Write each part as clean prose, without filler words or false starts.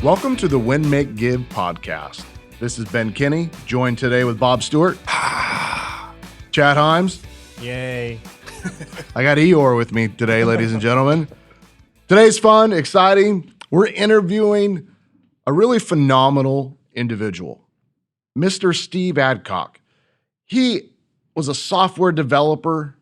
Welcome to the Win, Make, Give podcast. This is Ben Kinney, joined today with Bob Stewart, Chad Himes. Yay. I got Eeyore with me today, ladies and gentlemen. Today's fun, exciting. We're interviewing a really phenomenal individual, Mr. Steve Adcock. He was a software developer,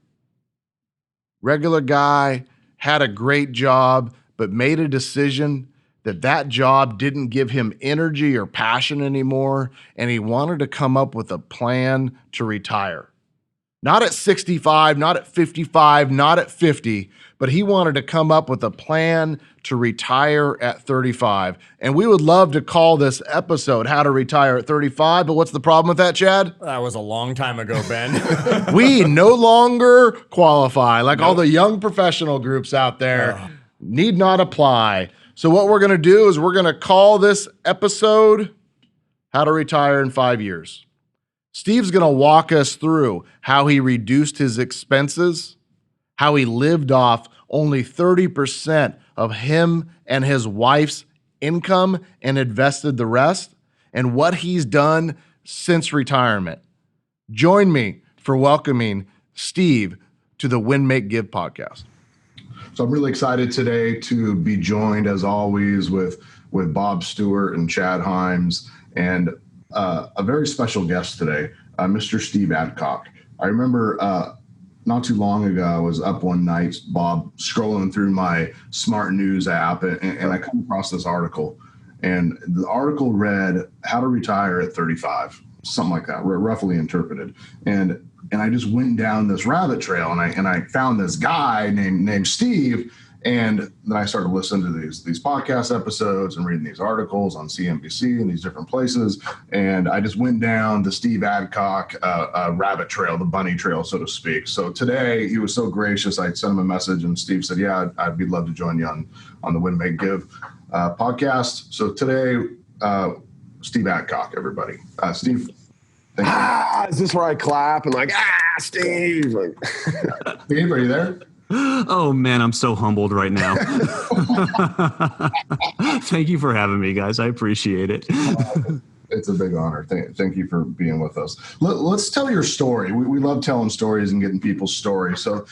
regular guy, had a great job, but made a decision that job didn't give him energy or passion anymore, and he wanted to come up with a plan to retire. Not at 65, not at 55, not at 50, but he wanted to come up with a plan to retire at 35. And we would love to call this episode How to Retire at 35, but what's the problem with that, Chad? That was a long time ago, Ben. We no longer qualify, like all the young professional groups out there need not apply. So what we're going to do is we're going to call this episode How to Retire in 5 Years. Steve's going to walk us through how he reduced his expenses, how he lived off only 30% of him and his wife's income and invested the rest, and what he's done since retirement. Join me for welcoming Steve to the Win, Make, Give podcast. So I'm really excited today to be joined, as always, with Bob Stewart and Chad Himes, and a very special guest today, Mr. Steve Adcock. I remember not too long ago, I was up one night, Bob, scrolling through my Smart News app, and I come across this article. And the article read, How to Retire at 35, something like that, roughly interpreted. And I just went down this rabbit trail, and I found this guy named Steve, and then I started listening to these podcast episodes and reading these articles on CNBC and these different places, and I just went down the Steve Adcock rabbit trail, the bunny trail, so to speak. So today he was so gracious. I sent him a message, and Steve said, "Yeah, I'd be love to join you on the Win, Make, Give podcast." So today, Steve Adcock, everybody, Steve. Is this where I clap and like, Steve? Like, Steve, are you there? Oh, man, I'm so humbled right now. Thank you for having me, guys. I appreciate it. It's a big honor. Thank you for being with us. Let's tell your story. We love telling stories and getting people's stories. So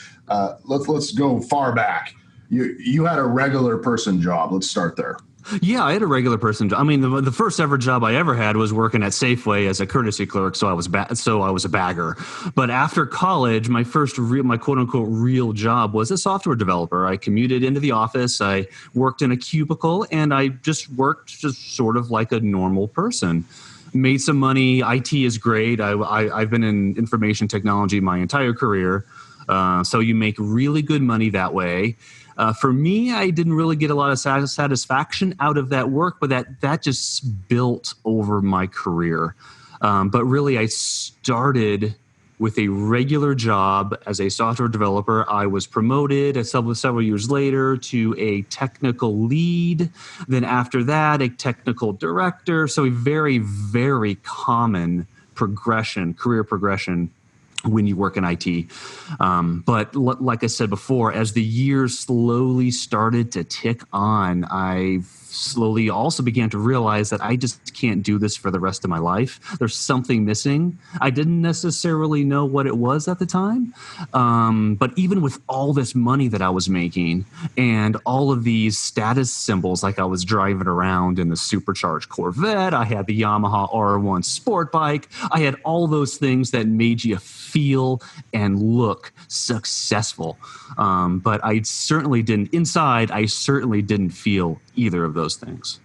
let's go far back. You had a regular person job. Let's start there. Yeah, I had a regular person job. I mean, the first ever job I ever had was working at Safeway as a courtesy clerk, so I was a bagger. But after college, my first my quote unquote real job was a software developer. I commuted into the office, I worked in a cubicle, and I just worked just sort of like a normal person. Made some money. IT is great. I've been in information technology my entire career, so you make really good money that way. For me, I didn't really get a lot of satisfaction out of that work, but that just built over my career. But really, I started with a regular job as a software developer. I was promoted several years later to a technical lead. Then after that, a technical director. So a very, very common career progression when you work in IT. But like I said before, as the years slowly started to tick on, I slowly also began to realize that I just can't do this for the rest of my life. There's something missing. I didn't necessarily know what it was at the time. But even with all this money that I was making and all of these status symbols, like I was driving around in the supercharged Corvette, I had the Yamaha R1 sport bike, I had all those things that made you feel and look successful. But I certainly didn't feel either of those things.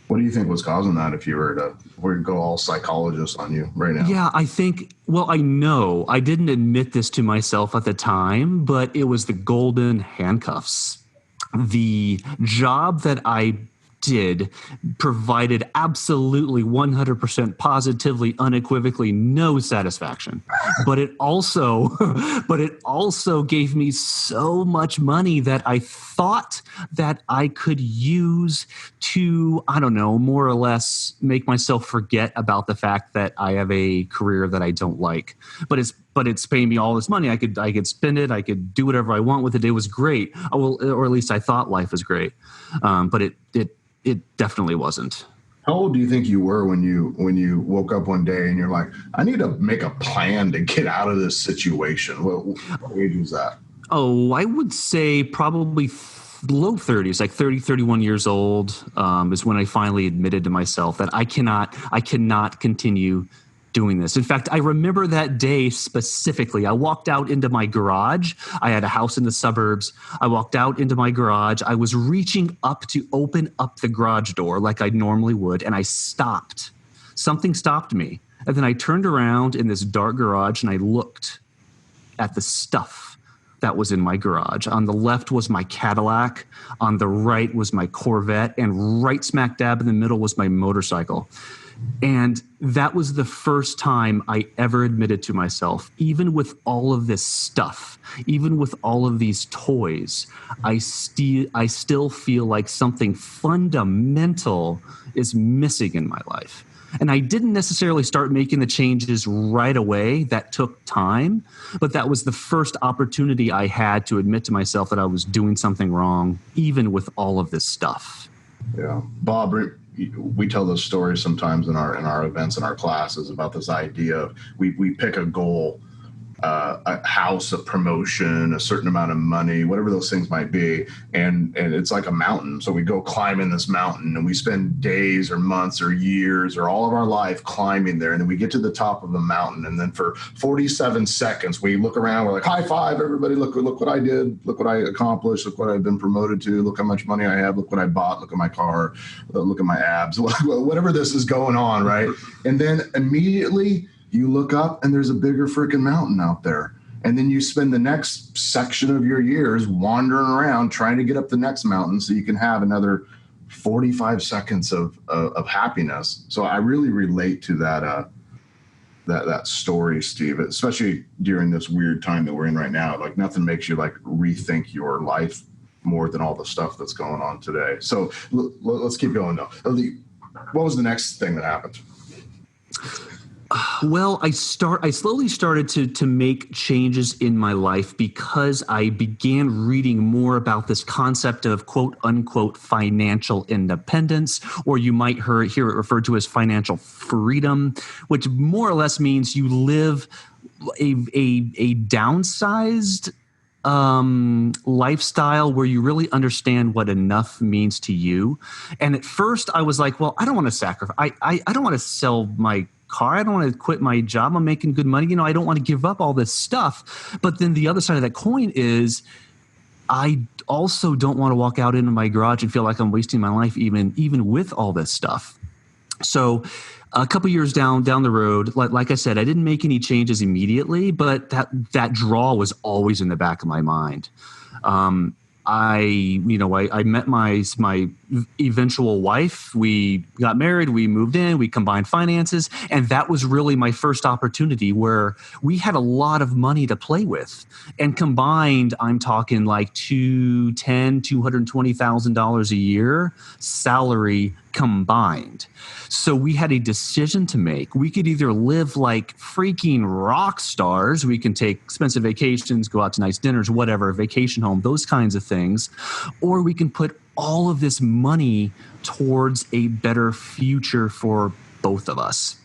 What do you think was causing that, if you were to go all psychologist on you right now? Yeah, I know I didn't admit this to myself at the time, but it was the golden handcuffs. The job that I did provided absolutely 100% positively, unequivocally no satisfaction. But it also gave me so much money that I thought that I could use to, I don't know, more or less make myself forget about the fact that I have a career that I don't like. But it's paying me all this money. I could spend it. I could do whatever I want with it. It was great. Or at least I thought life was great. But it it definitely wasn't. How old do you think you were when you woke up one day and you're like, I need to make a plan to get out of this situation? What age was that? Oh, I would say probably low 30s, like 30, 31 years old, is when I finally admitted to myself that I cannot continue doing this. In fact, I remember that day specifically. I walked out into my garage. I had a house in the suburbs. I walked out into my garage. I was reaching up to open up the garage door like I normally would, and I stopped. Something stopped me. And then I turned around in this dark garage and I looked at the stuff that was in my garage. On the left was my Cadillac. On the right was my Corvette. And right smack dab in the middle was my motorcycle. And that was the first time I ever admitted to myself, even with all of this stuff, even with all of these toys, I still feel like something fundamental is missing in my life. And I didn't necessarily start making the changes right away. That took time, but that was the first opportunity I had to admit to myself that I was doing something wrong, even with all of this stuff. Yeah. Bob, we tell those stories sometimes in our events, in our classes, about this idea of we pick a goal, a house, a promotion, a certain amount of money, whatever those things might be, and it's like a mountain. So we go climbing this mountain, and we spend days or months or years or all of our life climbing there, and then we get to the top of the mountain, and then for 47 seconds we look around, we're like, high five, everybody, look what I did, look what I accomplished, look what I've been promoted to, look how much money I have, look what I bought, look at my car, look at my abs, whatever this is going on, right? And then immediately you look up and there's a bigger freaking mountain out there. And then you spend the next section of your years wandering around trying to get up the next mountain so you can have another 45 seconds of happiness. So I really relate to that story, Steve, especially during this weird time that we're in right now. Like nothing makes you like rethink your life more than all the stuff that's going on today. So let's keep going though. What was the next thing that happened? Well, I slowly started to make changes in my life because I began reading more about this concept of quote unquote financial independence, or you might hear it referred to as financial freedom, which more or less means you live a downsized lifestyle where you really understand what enough means to you. And at first I was like, well, I don't want to sacrifice. I don't want to sell my car. I don't want to quit my job. I'm making good money. I don't want to give up all this stuff. But then the other side of that coin is I also don't want to walk out into my garage and feel like I'm wasting my life even with all this stuff. So a couple years down the road, like I said, I didn't make any changes immediately, but that draw was always in the back of my mind. I met my eventual wife. We got married, we moved in, we combined finances. And that was really my first opportunity where we had a lot of money to play with. And combined, I'm talking like $220,000 a year salary combined. So we had a decision to make. We could either live like freaking rock stars. We can take expensive vacations, go out to nice dinners, whatever, vacation home, those kinds of things. Or we can put all of this money towards a better future for both of us.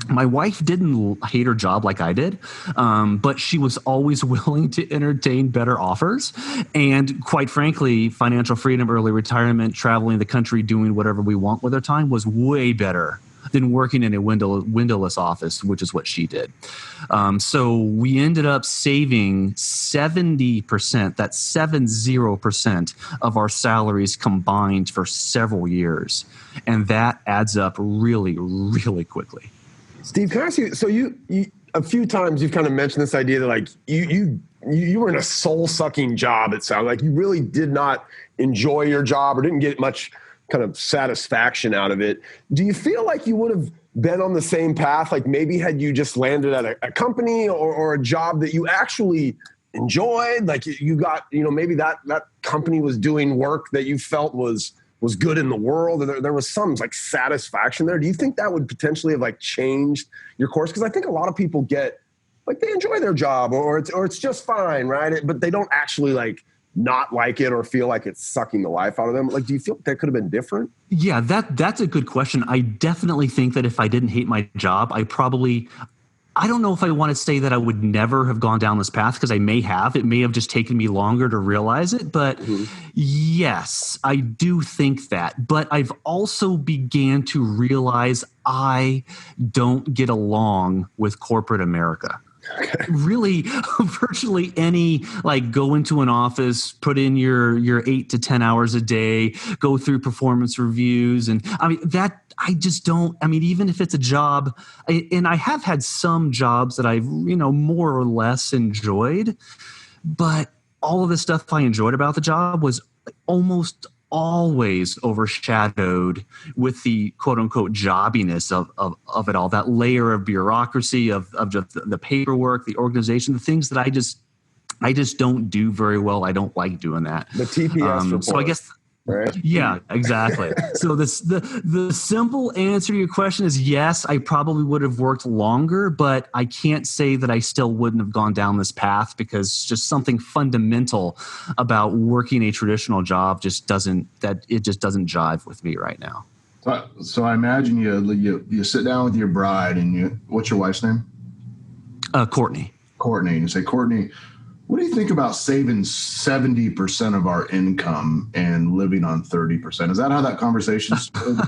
My wife didn't hate her job like I did, but she was always willing to entertain better offers. And quite frankly, financial freedom, early retirement, traveling the country, doing whatever we want with our time was way better than working in a windowless office, which is what she did. So we ended up saving 70%, that's 70% of our salaries combined for several years. And that adds up really, really quickly. Steve, can I ask you, so you a few times you've kind of mentioned this idea that like you were in a soul-sucking job, it sounds like. You really did not enjoy your job or didn't get much kind of satisfaction out of it. Do you feel like you would have been on the same path, like maybe had you just landed at a company or a job that you actually enjoyed, like you got, maybe that company was doing work that you felt was good in the world, and there was some like satisfaction there. Do you think that would potentially have like changed your course? Because I think a lot of people get like they enjoy their job or it's just fine, right? But they don't actually like not like it or feel like it's sucking the life out of them? Like, do you feel like that could have been different? Yeah, that's a good question. I definitely think that if I didn't hate my job, I don't know if I want to say that I would never have gone down this path, because I may have. It may have just taken me longer to realize it. But yes, I do think that. But I've also began to realize I don't get along with corporate America. Okay. Really, virtually any, like, go into an office, put in your 8 to 10 hours a day, go through performance reviews. And I mean, that I just don't, I mean, even if it's a job, and I have had some jobs that I've, more or less enjoyed, but all of the stuff I enjoyed about the job was almost always overshadowed with the quote unquote jobbiness of it all, that layer of bureaucracy, of just the paperwork, the organization, the things that I just don't do very well. I don't like doing that. The TPS report. So I guess, right? Yeah, exactly. So the simple answer to your question is yes, I probably would have worked longer, but I can't say that I still wouldn't have gone down this path, because just something fundamental about working a traditional job just doesn't jive with me right now. So I imagine you sit down with your bride and what's your wife's name? Courtney. Courtney. And you say, Courtney, what do you think about saving 70% of our income and living on 30%? Is that how that conversation started?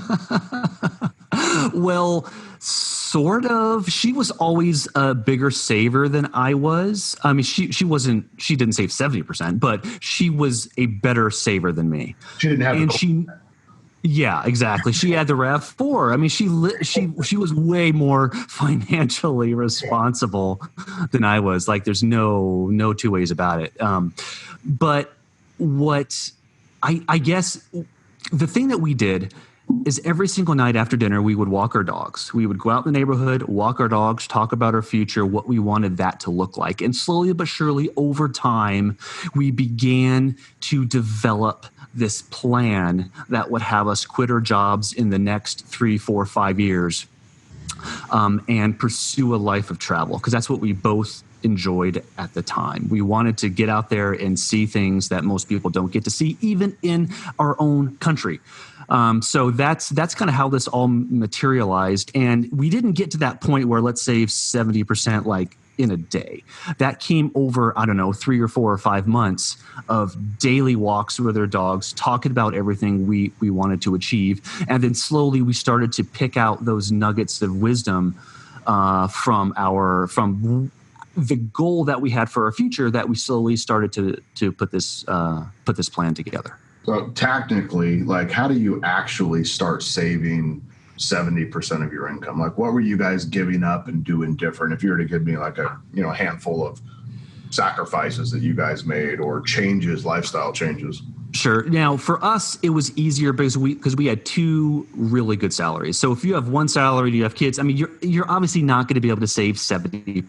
Well, sort of. She was always a bigger saver than I was. I mean, she didn't save 70%, but she was a better saver than me. She didn't have Yeah, exactly. She had the RAV4. I mean, she was way more financially responsible than I was. Like, there's no two ways about it. But what I guess the thing that we did is every single night after dinner, we would walk our dogs. We would go out in the neighborhood, walk our dogs, talk about our future, what we wanted that to look like. And slowly but surely over time, we began to develop this plan that would have us quit our jobs in the next 3, 4, 5 years and pursue a life of travel, because that's what we both enjoyed at the time. We wanted to get out there and see things that most people don't get to see, even in our own country. So that's kind of how this all materialized. And we didn't get to that point where let's save 70% like in a day. That came over, 3 or 4 or 5 months of daily walks with our dogs, talking about everything we wanted to achieve. And then slowly we started to pick out those nuggets of wisdom from the goal that we had for our future, that we slowly started to put this plan together. So technically, like, how do you actually start saving 70% of your income? Like, what were you guys giving up and doing different? If you were to give me like a handful of sacrifices that you guys made or changes, lifestyle changes. Sure. Now, for us, it was easier because we had 2 really good salaries. So if you have one salary, you have kids, I mean, you're obviously not going to be able to save 70%.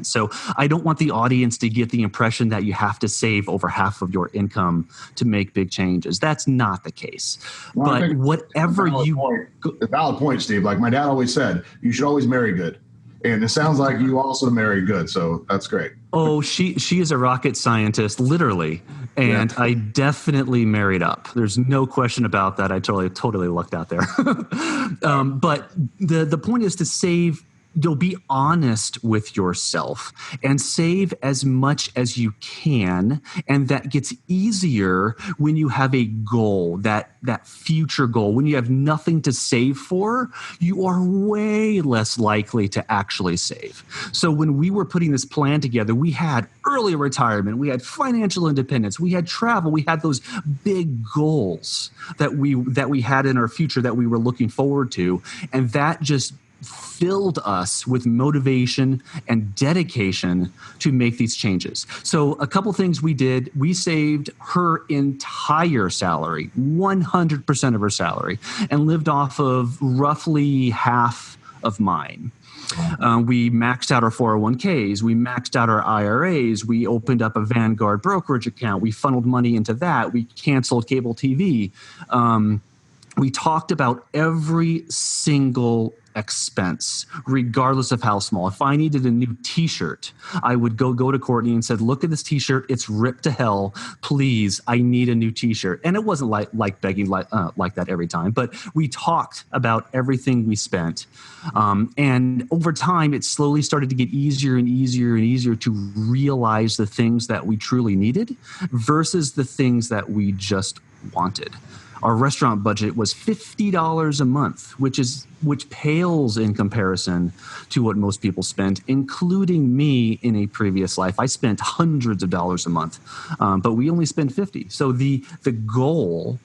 So I don't want the audience to get the impression that you have to save over half of your income to make big changes. That's not the case. Well, but whatever a valid point, Steve. Like my dad always said, you should always marry good. And it sounds like you also marry good. So that's great. Oh, she is a rocket scientist, literally. And yeah. I definitely married up. There's no question about that. I totally lucked out there. But the point is to save. Be honest with yourself and save as much as you can. And that gets easier when you have a goal, that future goal. When you have nothing to save for, you are way less likely to actually save. So when we were putting this plan together, we had early retirement, we had financial independence, we had travel, we had those big goals that we had in our future that we were looking forward to. And that just filled us with motivation and dedication to make these changes. So a couple things we did, we saved her entire salary, 100% of her salary, and lived off of roughly half of mine. We maxed out our 401ks. We maxed out our IRAs. We opened up a Vanguard brokerage account. We funneled money into that. We canceled cable TV. we talked about every single expense, regardless of how small. If I needed a new T-shirt, I would go to Courtney and said, "Look at this T-shirt; it's ripped to hell. Please, I need a new T-shirt." And it wasn't like begging like that every time, but we talked about everything we spent. And over time, it slowly started to get easier and easier and easier to realize the things that we truly needed versus the things that we just wanted. Our restaurant budget was $50 a month, which pales in comparison to what most people spent, including me in a previous life. I spent hundreds of dollars a month, but we only spent $50. So the goal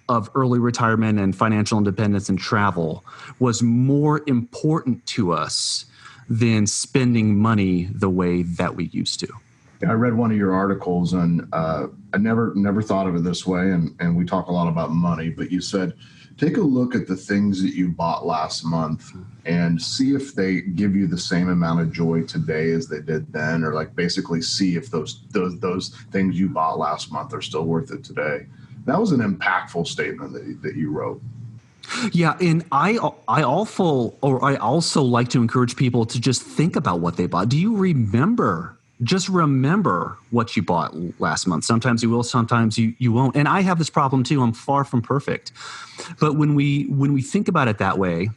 of early retirement and financial independence and travel was more important to us than spending money the way that we used to. I read one of your articles, and I never thought of it this way, and we talk a lot about money, but you said, take a look at the things that you bought last month and see if they give you the same amount of joy today as they did then, or like basically see if those things you bought last month are still worth it today. That was an impactful statement that you wrote. Yeah, and I also like to encourage people to just think about what they bought. Do you remember? Just remember what you bought last month. Sometimes you will, sometimes you won't. And I have this problem too. I'm far from perfect. But when we think about it that way,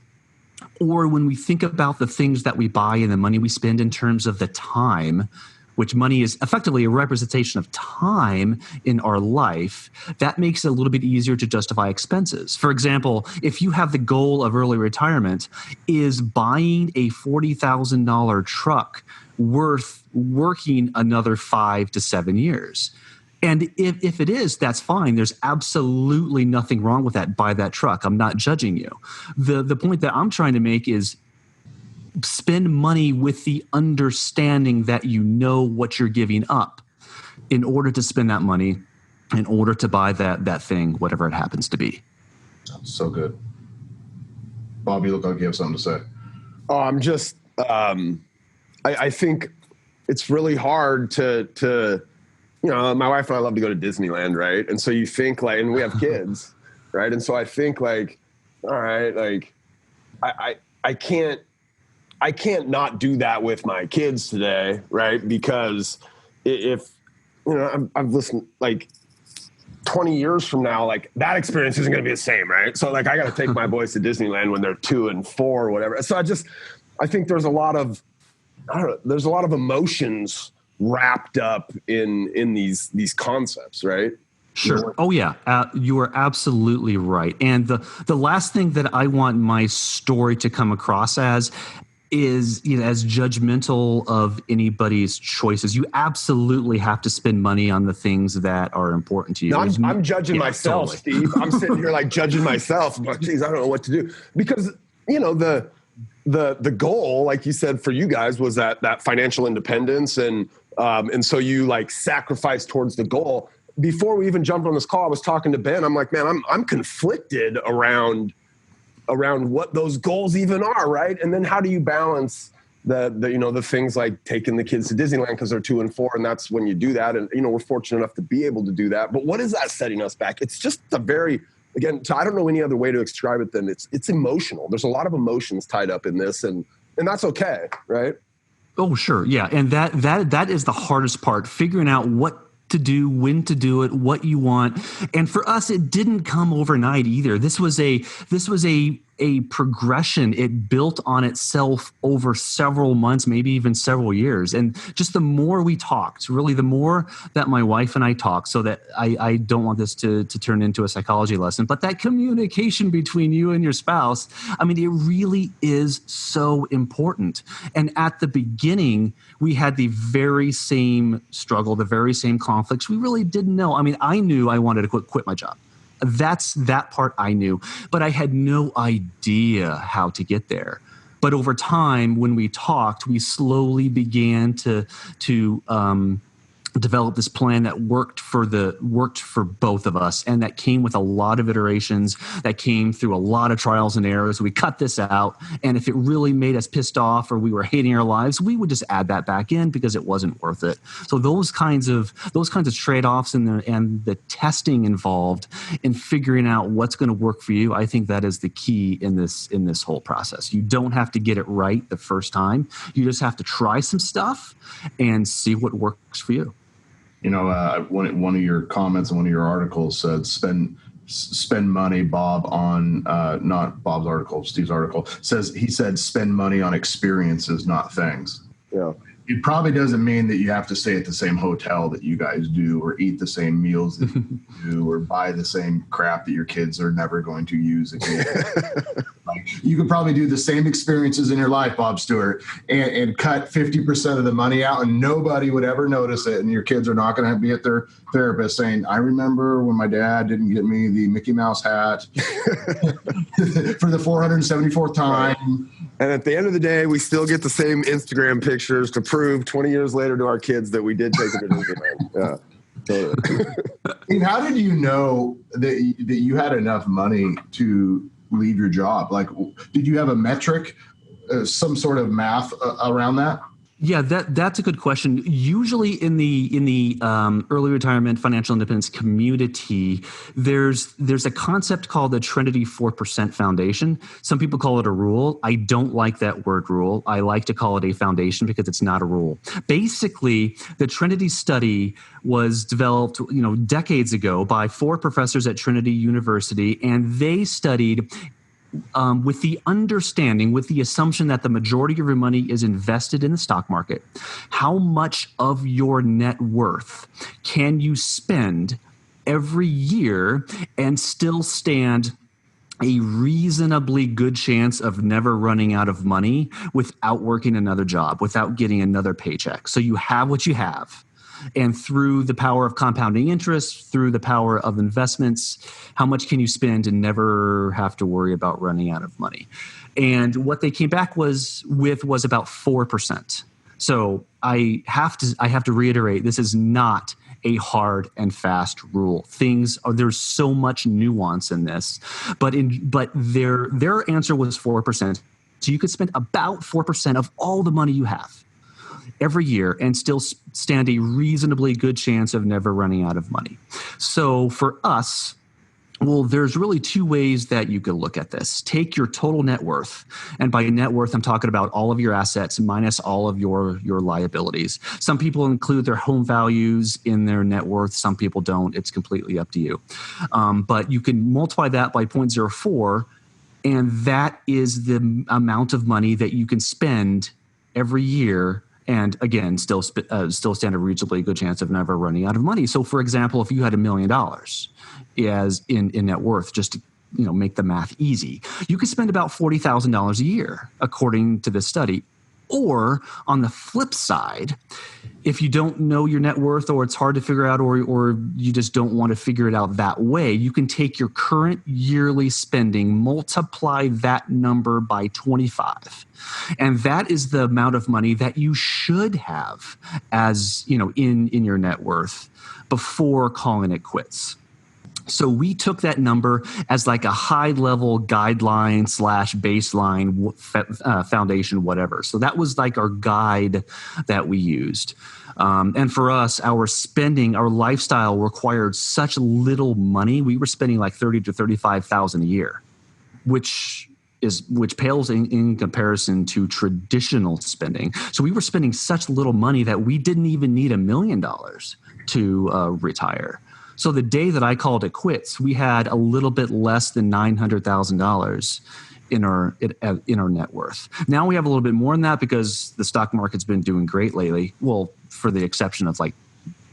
or when we think about the things that we buy and the money we spend in terms of the time, which money is effectively a representation of time in our life, that makes it a little bit easier to justify expenses. For example, if you have the goal of early retirement, is buying a $40,000 truck worth working another 5 to 7 years? And if it is, that's fine. There's absolutely nothing wrong with that. Buy that truck. I'm not judging you. The point that I'm trying to make is spend money with the understanding that you know what you're giving up in order to spend that money, in order to buy that thing, whatever it happens to be. So good. Bob, you look like you have something to say. Oh, I'm just, I think it's really hard to, you know, my wife and I love to go to Disneyland, right? And so you think like, and we have kids, right? And so I think like, all right, like I can't not do that with my kids today, right? Because if, you know, I've listened, like 20 years from now, like that experience isn't going to be the same, right? So like I got to take my boys to Disneyland when they're 2 and 4 or whatever. So I think there's a lot of emotions wrapped up in these concepts, right? Sure. Oh, yeah. You are absolutely right. And the last thing that I want my story to come across as is, you know, as judgmental of anybody's choices. You absolutely have to spend money on the things that are important to you. No, I'm judging myself, totally. Steve. I'm sitting here like judging myself. But geez, I don't know what to do, because, you know, the goal, like you said, for you guys was that financial independence, and so you like sacrifice towards the goal. Before we even jumped on this call, I was talking to Ben. I'm like, man, I'm conflicted around what those goals even are, right? And then how do you balance the things like taking the kids to Disneyland because they're 2 and 4, and that's when you do that. And, you know, we're fortunate enough to be able to do that. But what is that setting us back? It's just I don't know any other way to describe it than it's emotional. There's a lot of emotions tied up in this, and that's okay, right? Oh, sure. Yeah. And that is the hardest part, figuring out what to do, when to do it, what you want. And for us, it didn't come overnight either. This was a progression. It built on itself over several months, maybe even several years. And just the more we talked, really the more that my wife and I talked, so that I don't want this to turn into a psychology lesson, but that communication between you and your spouse, I mean, it really is so important. And at the beginning, we had the very same struggle, the very same conflicts. We really didn't know. I mean, I knew I wanted to quit my job. That part I knew, but I had no idea how to get there. But over time, when we talked, we slowly began to developed this plan that worked for both of us, and that came with a lot of iterations, that came through a lot of trials and errors. We cut this out, and if it really made us pissed off or we were hating our lives, we would just add that back in because it wasn't worth it. So those kinds of trade-offs and the testing involved in figuring out what's going to work for you, I think that is the key in this whole process. You don't have to get it right the first time. You just have to try some stuff and see what works for you. You know, one of your comments in one of your articles said spend money, Bob, on not Bob's article, Steve's article he said spend money on experiences, not things. Yeah. It probably doesn't mean that you have to stay at the same hotel that you guys do, or eat the same meals that you do, or buy the same crap that your kids are never going to use again. Like, you could probably do the same experiences in your life, Bob Stewart, and cut 50% of the money out, and nobody would ever notice it. And your kids are not going to be at their therapist saying, I remember when my dad didn't get me the Mickey Mouse hat for the 474th time. And at the end of the day, we still get the same Instagram pictures to prove 20 years later to our kids that we did take it to Disneyland. Yeah. And how did you know that you had enough money to leave your job? Like, did you have a metric, some sort of math around that? Yeah, that's a good question. Usually in the early retirement financial independence community, there's a concept called the Trinity 4% Foundation. Some people call it a rule. I don't like that word rule. I like to call it a foundation because it's not a rule. Basically, the Trinity study was developed, decades ago by 4 professors at Trinity University, and they studied with the assumption that the majority of your money is invested in the stock market. How much of your net worth can you spend every year and still stand a reasonably good chance of never running out of money without working another job, without getting another paycheck? So you have what you have. And through the power of compounding interest, through the power of investments, how much can you spend and never have to worry about running out of money? And what they came back was about 4%. So I have to reiterate, this is not a hard and fast rule. There's so much nuance in this, but their answer was 4%. So you could spend about 4% of all the money you have every year and still stand a reasonably good chance of never running out of money. So for us, well, there's really 2 ways that you could look at this. Take your total net worth. And by net worth, I'm talking about all of your assets minus all of your liabilities. Some people include their home values in their net worth. Some people don't. It's completely up to you. But you can multiply that by 0.04, and that is the amount of money that you can spend every year, and again, still stand a reasonably good chance of never running out of money. So, for example, if you had $1 million as in net worth, just to make the math easy, you could spend about $40,000 a year, according to this study. Or on the flip side, if you don't know your net worth, or it's hard to figure out, or you just don't want to figure it out that way, you can take your current yearly spending, multiply that number by 25. And that is the amount of money that you should have as, in your net worth before calling it quits. So we took that number as like a high-level guideline / baseline foundation, whatever. So that was like our guide that we used. And for us, our lifestyle required such little money. We were spending like $30,000 to $35,000 a year, which pales in comparison to traditional spending. So we were spending such little money that we didn't even need $1 million to retire. So the day that I called it quits, we had a little bit less than $900,000 in our net worth. Now we have a little bit more than that because the stock market's been doing great lately. Well, for the exception of like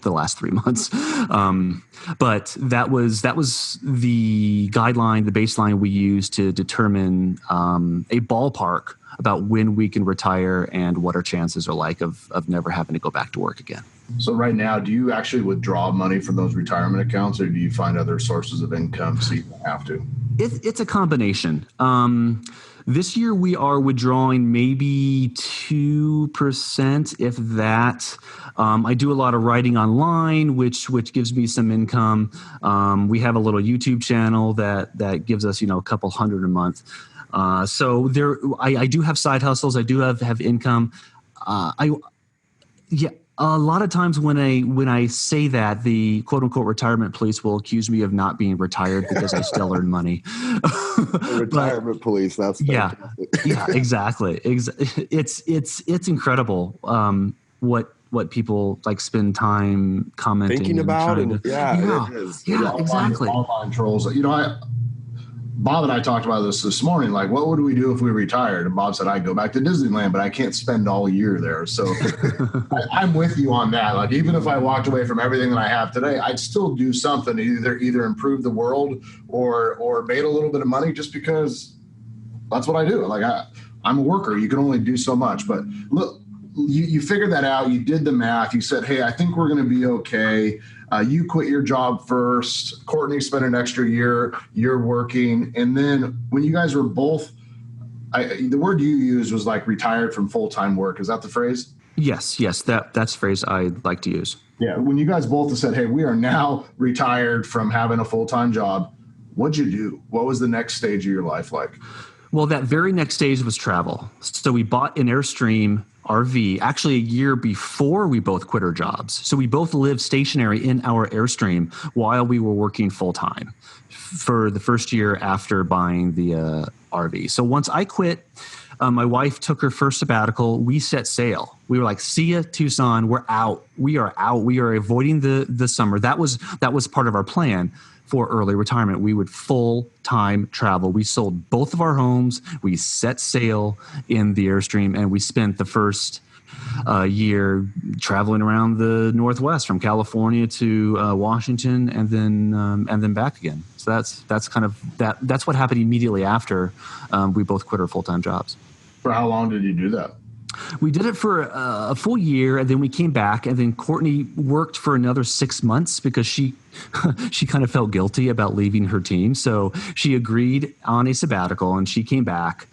the last 3 months. But that was the guideline, the baseline we used to determine a ballpark about when we can retire and what our chances are like of never having to go back to work again. So right now, do you actually withdraw money from those retirement accounts, or do you find other sources of income so you don't have to? It's a combination. This year we are withdrawing maybe 2%, if that. I do a lot of writing online, which gives me some income. We have a little YouTube channel that gives us, a couple hundred a month. So I do have side hustles. I do have income. A lot of times when I say that, the quote unquote retirement police will accuse me of not being retired because I still earn money. Retirement police. That's fantastic. Yeah, exactly. It's incredible what people like spend time commenting, Thinking about, and it is. Yeah, exactly. Online trolls. Bob and I talked about this morning. Like, what would we do if we retired? And Bob said, I'd go back to Disneyland, but I can't spend all year there. So I'm with you on that. Like, even if I walked away from everything that I have today, I'd still do something to either improve the world or made a little bit of money, just because that's what I do. Like, I'm a worker. You can only do so much. But look, you figured that out. You did the math. You said, hey, I think we're going to be okay. You quit your job first. Courtney spent an extra year. You're working. And then when you guys were both, the word you used was like retired from full-time work. Is that the phrase? Yes. That's a phrase I like to use. Yeah. When you guys both said, hey, we are now retired from having a full-time job, what'd you do? What was the next stage of your life like? Well, that very next stage was travel. So we bought an Airstream RV actually a year before we both quit our jobs. So we both lived stationary in our Airstream while we were working full time for the first year after buying the RV. So once I quit, my wife took her first sabbatical. We set sail. We were like, see ya, Tucson. We're out. We are out. We are avoiding the summer. That was part of our plan for early retirement. We would full-time travel. We sold both of our homes. We set sail in the Airstream, and we spent the first year traveling around the Northwest, from California to Washington, and then back again. So that's kind of that's what happened immediately after we both quit our full-time jobs. For how long did you do that? We did it for a full year, and then we came back, and then Courtney worked for another 6 months because she kind of felt guilty about leaving her team. So she agreed on a sabbatical, and she came back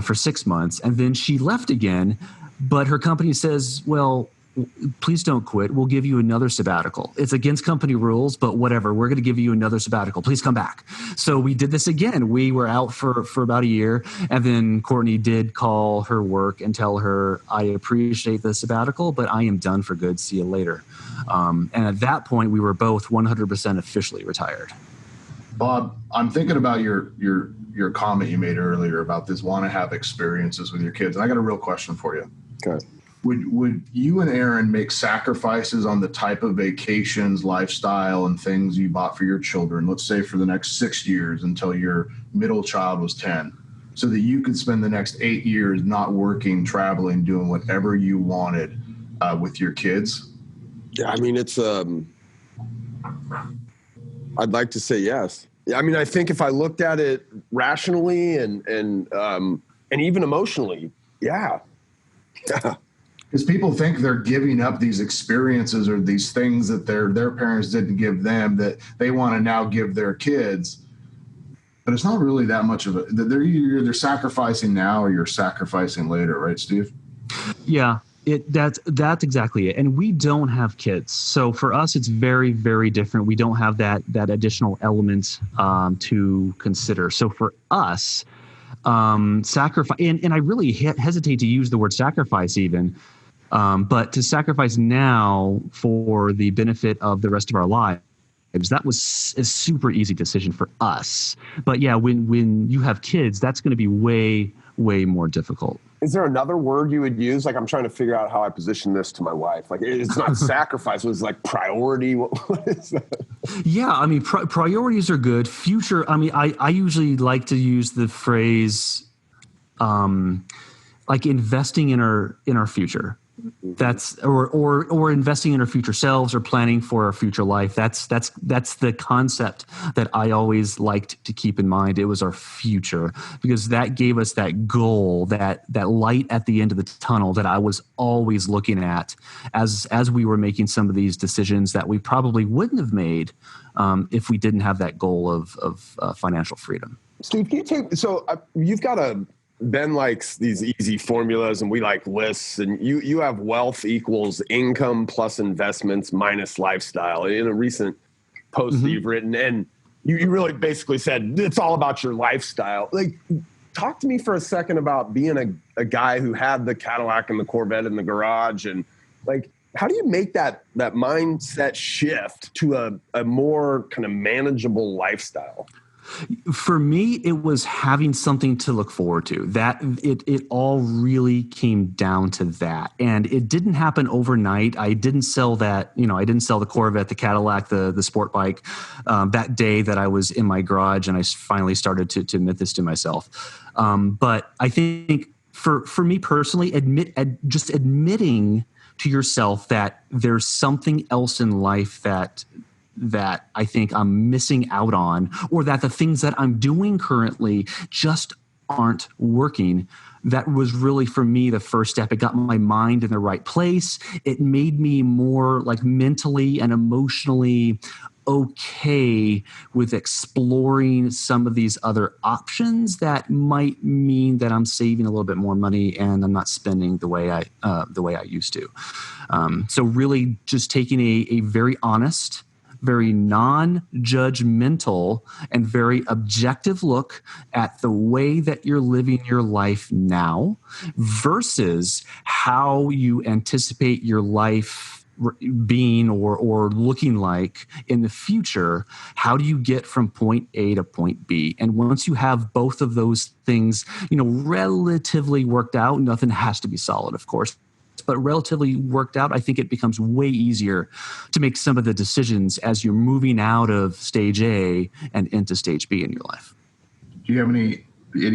for 6 months, and then she left again. But her company says, well, please don't quit. We'll give you another sabbatical. It's against company rules, but whatever. We're going to give you another sabbatical. Please come back. So we did this again. We were out for about a year, and then Courtney did call her work and tell her, I appreciate the sabbatical, but I am done for good. See you later. And at that point, we were both 100% officially retired. Bob, I'm thinking about your comment you made earlier about this want to have experiences with your kids. And I got a real question for you. Okay. Would you and Aaron make sacrifices on the type of vacations, lifestyle, and things you bought for your children, let's say for the next 6 years until your middle child was 10, so that you could spend the next 8 years not working, traveling, doing whatever you wanted with your kids? Yeah, I mean, it's I'd like to say yes. I mean, I think if I looked at it rationally and even emotionally, yeah. Because people think they're giving up these experiences or these things that their parents didn't give them that they want to now give their kids. But it's not really that much of a. They're either sacrificing now or you're sacrificing later, right, Steve? Yeah, that's exactly it. And we don't have kids, so for us, it's very, very different. We don't have that additional element to consider. So for us, sacrifice, and I really hesitate to use the word sacrifice even. But to sacrifice now for the benefit of the rest of our lives, that was a super easy decision for us. But yeah, when you have kids, that's going to be way, way more difficult. Is there another word you would use? Like, I'm trying to figure out how I position this to my wife. Like, it's not sacrifice. It was like priority. What is that? Yeah, I mean, priorities are good. Future, I mean, I usually like to use the phrase like investing in our future. That's or investing in our future selves or planning for our future life. That's the concept that I always liked to keep in mind. It was our future, because that gave us that goal, that light at the end of the tunnel that I was always looking at as we were making some of these decisions that we probably wouldn't have made if we didn't have that goal of financial freedom. Steve, can you you've got Ben likes these easy formulas and we like lists, and you have wealth equals income plus investments minus lifestyle in a recent post that you've written. And you really basically said it's all about your lifestyle. Like, talk to me for a second about being a guy who had the Cadillac and the Corvette in the garage, and like, how do you make that mindset shift to a more kind of manageable lifestyle? For me, it was having something to look forward to. That it all really came down to that, and it didn't happen overnight. I didn't sell that. I didn't sell the Corvette, the Cadillac, the sport bike that day that I was in my garage, and I finally started to admit this to myself. But I think for me personally, just admitting to yourself that there's something else in life that I think I'm missing out on, or that the things that I'm doing currently just aren't working. That was really, for me, the first step. It got my mind in the right place. It made me more like mentally and emotionally okay with exploring some of these other options that might mean that I'm saving a little bit more money and I'm not spending the way I used to. So really just taking a very honest, very non-judgmental, and very objective look at the way that you're living your life now versus how you anticipate your life being or looking like in the future. How do you get from point A to point B? And once you have both of those things, relatively worked out, nothing has to be solid, of course, but relatively worked out, I think it becomes way easier to make some of the decisions as you're moving out of stage A and into stage B in your life. Do you have any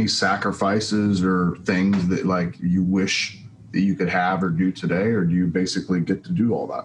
sacrifices or things that like you wish that you could have or do today, or do you basically get to do all that?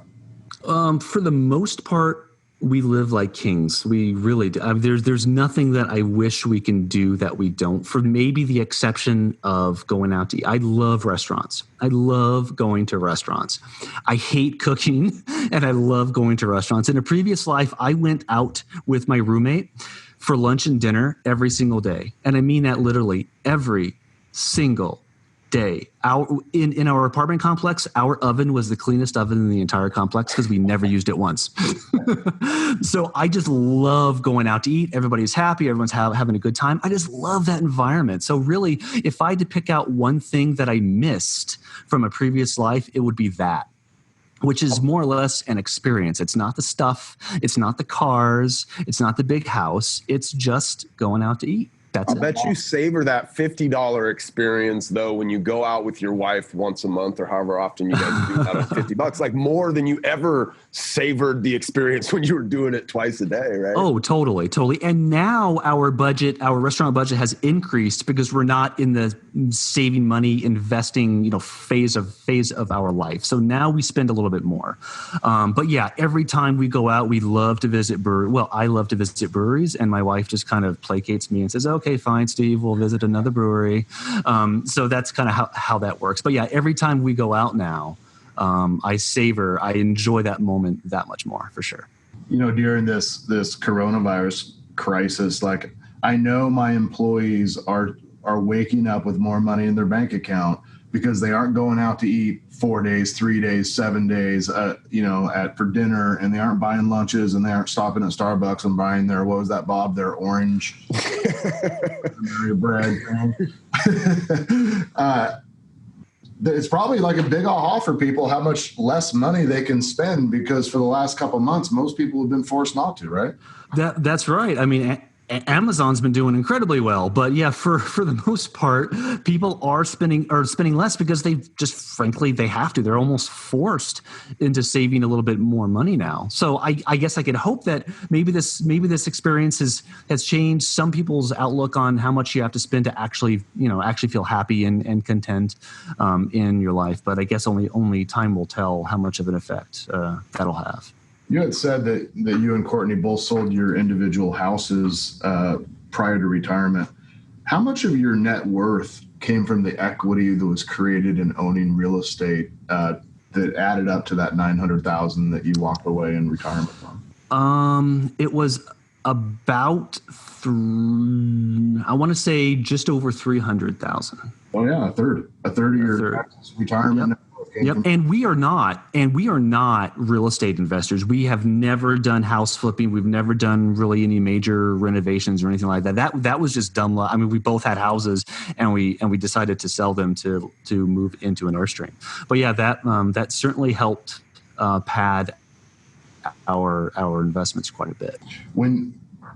For the most part, we live like kings. We really do. There's nothing that I wish we can do that we don't, for maybe the exception of going out to eat. I love restaurants. I love going to restaurants. I hate cooking, and I love going to restaurants. In a previous life, I went out with my roommate for lunch and dinner every single day. And I mean that literally every single day. In our apartment complex, our oven was the cleanest oven in the entire complex because we never used it once. So I just love going out to eat. Everybody's happy. Everyone's having a good time. I just love that environment. So really, if I had to pick out one thing that I missed from a previous life, it would be that, which is more or less an experience. It's not the stuff. It's not the cars. It's not the big house. It's just going out to eat. I bet you savor that $50 experience, though, when you go out with your wife once a month or however often you guys do that on $50, like more than you ever savored the experience when you were doing it twice a day, right? Oh, totally. And now our restaurant budget has increased because we're not in the saving money, investing, phase of our life. So now we spend a little bit more. But yeah, every time we go out, we love to visit breweries. Well, I love to visit breweries, and my wife just kind of placates me and says, okay, fine, Steve, we'll visit another brewery. So that's kind of how that works. But yeah, every time we go out now, I enjoy that moment that much more, for sure. During this coronavirus crisis, like, I know my employees are waking up with more money in their bank account because they aren't going out to eat 4 days, 3 days, 7 days, for dinner, and they aren't buying lunches, and they aren't stopping at Starbucks and buying their orange bread. It's probably like a big aha for people how much less money they can spend, because for the last couple of months, most people have been forced not to, right? That's right. I mean, Amazon's been doing incredibly well, but yeah, for the most part, people are spending less because they just, frankly, they have to. They're almost forced into saving a little bit more money now. So I guess I could hope that maybe this experience has changed some people's outlook on how much you have to spend to actually feel happy and content in your life. But I guess only time will tell how much of an effect that'll have. You had said that you and Courtney both sold your individual houses prior to retirement. How much of your net worth came from the equity that was created in owning real estate that added up to that $900,000 that you walked away in retirement from? It was about I want to say just over 300,000. Oh yeah, a third of your retirement. Yep. And we are not real estate investors. We have never done house flipping. We've never done really any major renovations or anything like that. That was just dumb luck. I mean, we both had houses and we decided to sell them to move into an Earthstream. But yeah, that certainly helped pad our investments quite a bit.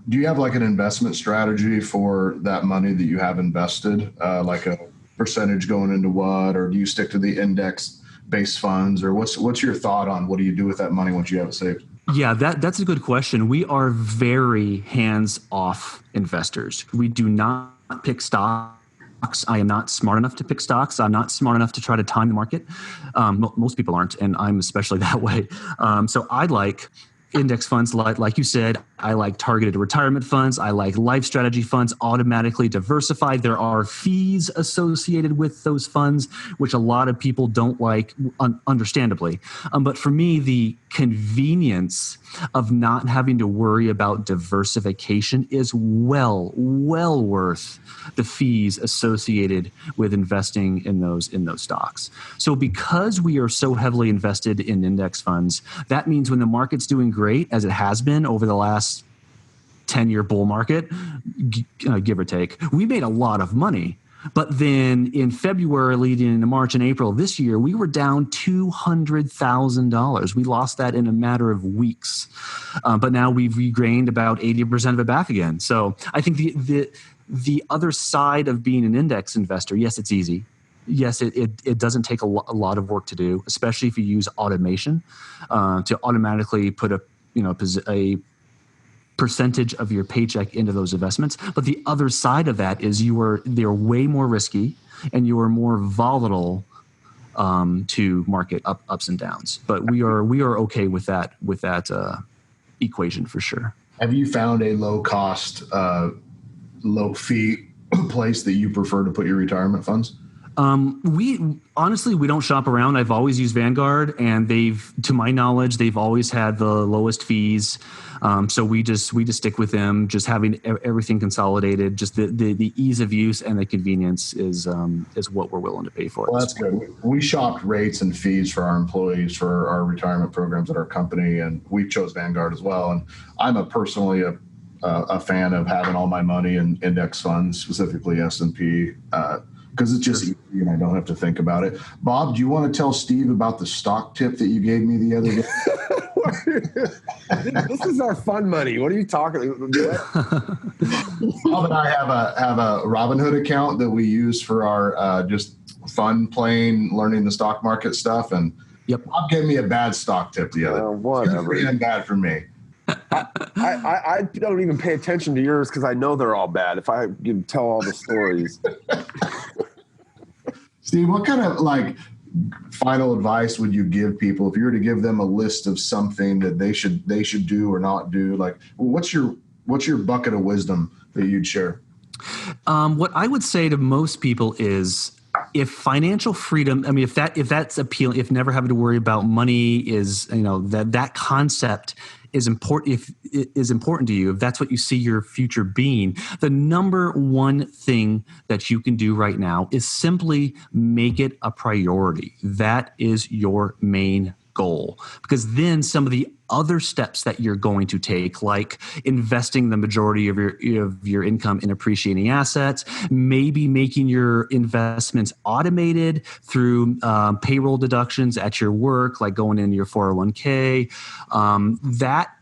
Do you have like an investment strategy for that money that you have invested, like a percentage going into what, or do you stick to the index-based funds, or what's your thought on what do you do with that money once you have it saved? Yeah, that's a good question. We are very hands-off investors. We do not pick stocks. I am not smart enough to pick stocks. I'm not smart enough to try to time the market. Most people aren't, and I'm especially that way. So I like index funds, like you said. I like targeted retirement funds. I like life strategy funds, automatically diversified. There are fees associated with those funds, which a lot of people don't like, understandably. But for me, the convenience of not having to worry about diversification is well worth the fees associated with investing in those stocks. So because we are so heavily invested in index funds, that means when the market's doing great, as it has been over the last 10-year bull market, give or take, we made a lot of money. But then in February, leading into March and April of this year, we were down $200,000. We lost that in a matter of weeks. But now we've regained about 80% of it back again. So I think the other side of being an index investor, yes, it's easy. Yes, it doesn't take a lot of work to do, especially if you use automation to automatically put a percentage of your paycheck into those investments. But the other side of that is they're way more risky and you are more volatile to market ups and downs. But we are okay with that equation for sure. Have you found a low cost, low fee place that you prefer to put your retirement funds? We don't shop around. I've always used Vanguard, and to my knowledge, they've always had the lowest fees. So we just stick with them. Just having everything consolidated, just the ease of use and the convenience is what we're willing to pay for. Well, that's good. We shopped rates and fees for our employees for our retirement programs at our company, and we chose Vanguard as well. And I'm personally a fan of having all my money in index funds, specifically S&P. Because it's just easy and I don't have to think about it. Bob, do you want to tell Steve about the stock tip that you gave me the other day? This is our fun money. What are you talking about? Bob and I have a Robinhood account that we use for our just fun playing, learning the stock market stuff. And Bob gave me a bad stock tip the other day. Whatever. It's bad for me. I don't even pay attention to yours because I know they're all bad. If I can tell all the stories. Steve, what kind of final advice would you give people if you were to give them a list of something that they should do or not do? What's your bucket of wisdom that you'd share? What I would say to most people is, if financial freedom, if that's appealing, if never having to worry about money is, that concept is important, if it is important to you, if that's what you see your future being, the number one thing that you can do right now is simply make it a priority. That is your main goal, because then some of the other steps that you're going to take, like investing the majority of your income in appreciating assets, maybe making your investments automated through payroll deductions at your work, like going into your 401k, that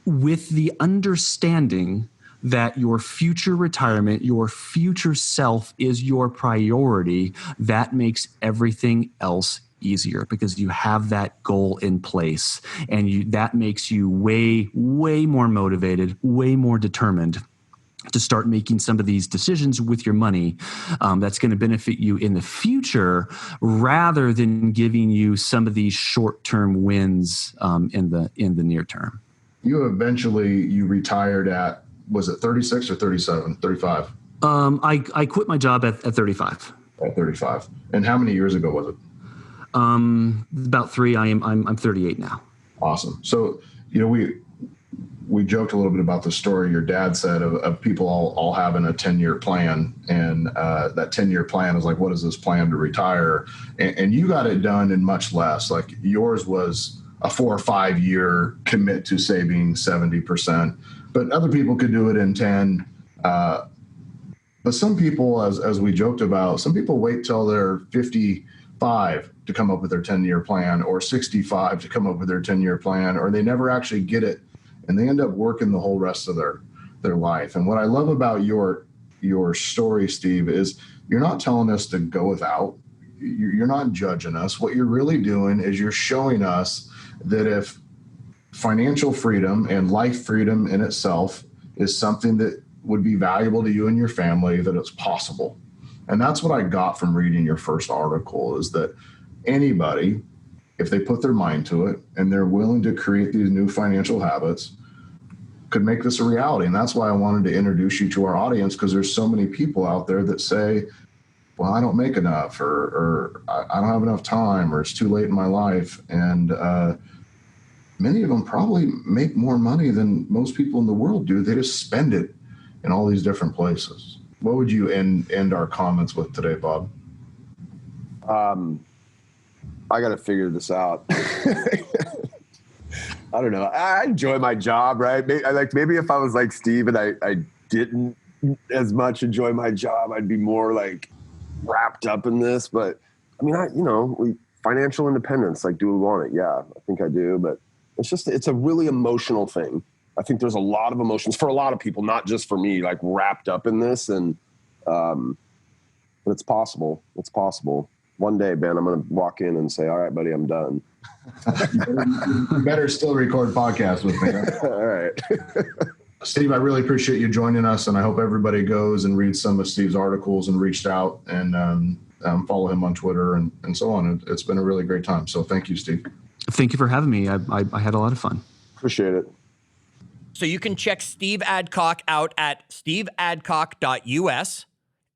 with the understanding that your future retirement, your future self is your priority, that makes everything else easier, because you have that goal in place, and that makes you way more motivated, way more determined to start making some of these decisions with your money that's going to benefit you in the future, rather than giving you some of these short-term wins in the near term. You retired at, was it 36 or 37, 35? I quit my job at 35. At 35. And how many years ago was it? About 3. I'm 38 now. Awesome. So, we joked a little bit about the story your dad said of people all having a 10-year plan, and that 10-year plan is like, what is this plan to retire? And you got it done in much less. Like yours was a 4 or 5 year commit to saving 70%, but other people could do it in 10. But some people, as we joked about, some people wait till they're 55 to come up with their 10-year plan, or 65 to come up with their 10-year plan, or they never actually get it, and they end up working the whole rest of their life. And what I love about your story, Steve, is you're not telling us to go without. You're not judging us. What you're really doing is you're showing us that if financial freedom and life freedom in itself is something that would be valuable to you and your family, that it's possible. And that's what I got from reading your first article, is that anybody, if they put their mind to it and they're willing to create these new financial habits, could make this a reality. And that's why I wanted to introduce you to our audience, because there's so many people out there that say, well, I don't make enough, or I don't have enough time, or it's too late in my life. And many of them probably make more money than most people in the world do. They just spend it in all these different places. What would you end our comments with today, Bob? I got to figure this out. I don't know. I enjoy my job, right? Maybe if I was like Steve and I didn't as much enjoy my job, I'd be more like wrapped up in this. But I mean, financial independence, like, do we want it? Yeah, I think I do. But it's a really emotional thing. I think there's a lot of emotions for a lot of people, not just for me, like wrapped up in this. And, but it's possible. It's possible. One day, Ben, I'm going to walk in and say, all right, buddy, I'm done. You better still record podcasts with me. All right. Steve, I really appreciate you joining us, and I hope everybody goes and reads some of Steve's articles and reached out and follow him on Twitter and so on. It's been a really great time. So thank you, Steve. Thank you for having me. I had a lot of fun. Appreciate it. So you can check Steve Adcock out at steveadcock.us,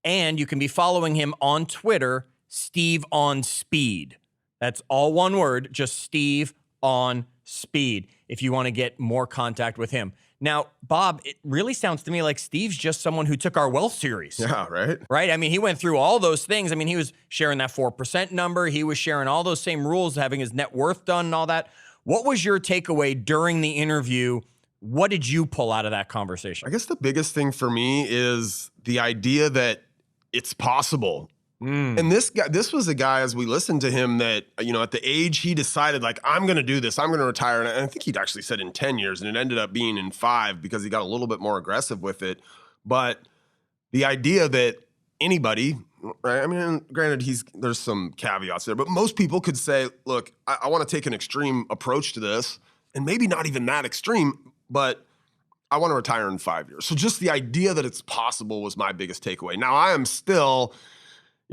and you can be following him on Twitter, Steve on Speed. That's all one word, just Steve on Speed, if you want to get more contact with him. Now, Bob, it really sounds to me like Steve's just someone who took our wealth series. Yeah, right? Right? I mean, he went through all those things. I mean, he was sharing that 4% number. He was sharing all those same rules, having his net worth done and all that. What was your takeaway during the interview? What did you pull out of that conversation? I guess the biggest thing for me is the idea that it's possible. And this was a guy, as we listened to him, that, at the age he decided, like, I'm going to do this, I'm going to retire. And I think he'd actually said in 10 years, and it ended up being in 5 because he got a little bit more aggressive with it. But the idea that anybody, right? I mean, granted, there's some caveats there, but most people could say, look, I want to take an extreme approach to this, and maybe not even that extreme, but I want to retire in 5 years. So just the idea that it's possible was my biggest takeaway. Now, I am still,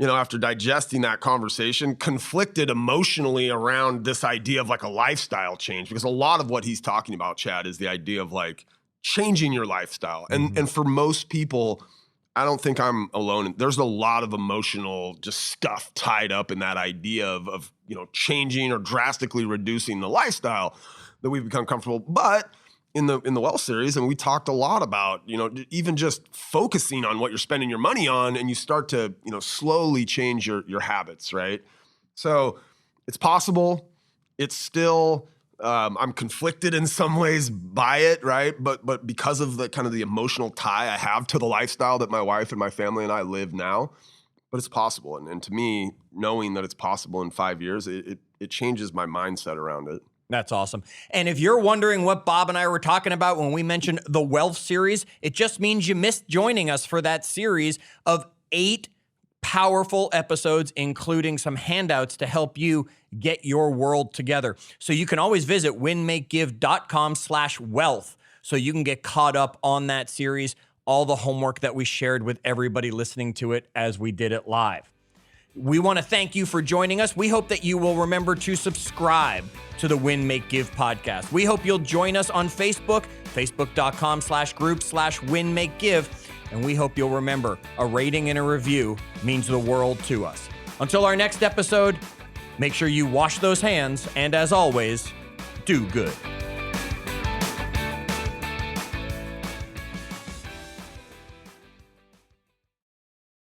after digesting that conversation, conflicted emotionally around this idea of like a lifestyle change, because a lot of what he's talking about, Chad, is the idea of like changing your lifestyle. And for most people, I don't think I'm alone. There's a lot of emotional just stuff tied up in that idea of changing or drastically reducing the lifestyle that we've become comfortable. But in the Wealth series, and we talked a lot about, even just focusing on what you're spending your money on, and you start to, slowly change your habits, right? So it's possible. It's still, I'm conflicted in some ways by it, right? But because of the kind of the emotional tie I have to the lifestyle that my wife and my family and I live now, but it's possible. And to me, knowing that it's possible in 5 years, it changes my mindset around it. That's awesome. And if you're wondering what Bob and I were talking about when we mentioned the Wealth series, it just means you missed joining us for that series of 8 powerful episodes, including some handouts to help you get your world together. So you can always visit winmakegive.com/wealth so you can get caught up on that series, all the homework that we shared with everybody listening to it as we did it live. We want to thank you for joining us. We hope that you will remember to subscribe to the Win, Make, Give podcast. We hope you'll join us on Facebook, facebook.com/group/Win, Make, Give. And we hope you'll remember a rating and a review means the world to us. Until our next episode, make sure you wash those hands. And as always, do good.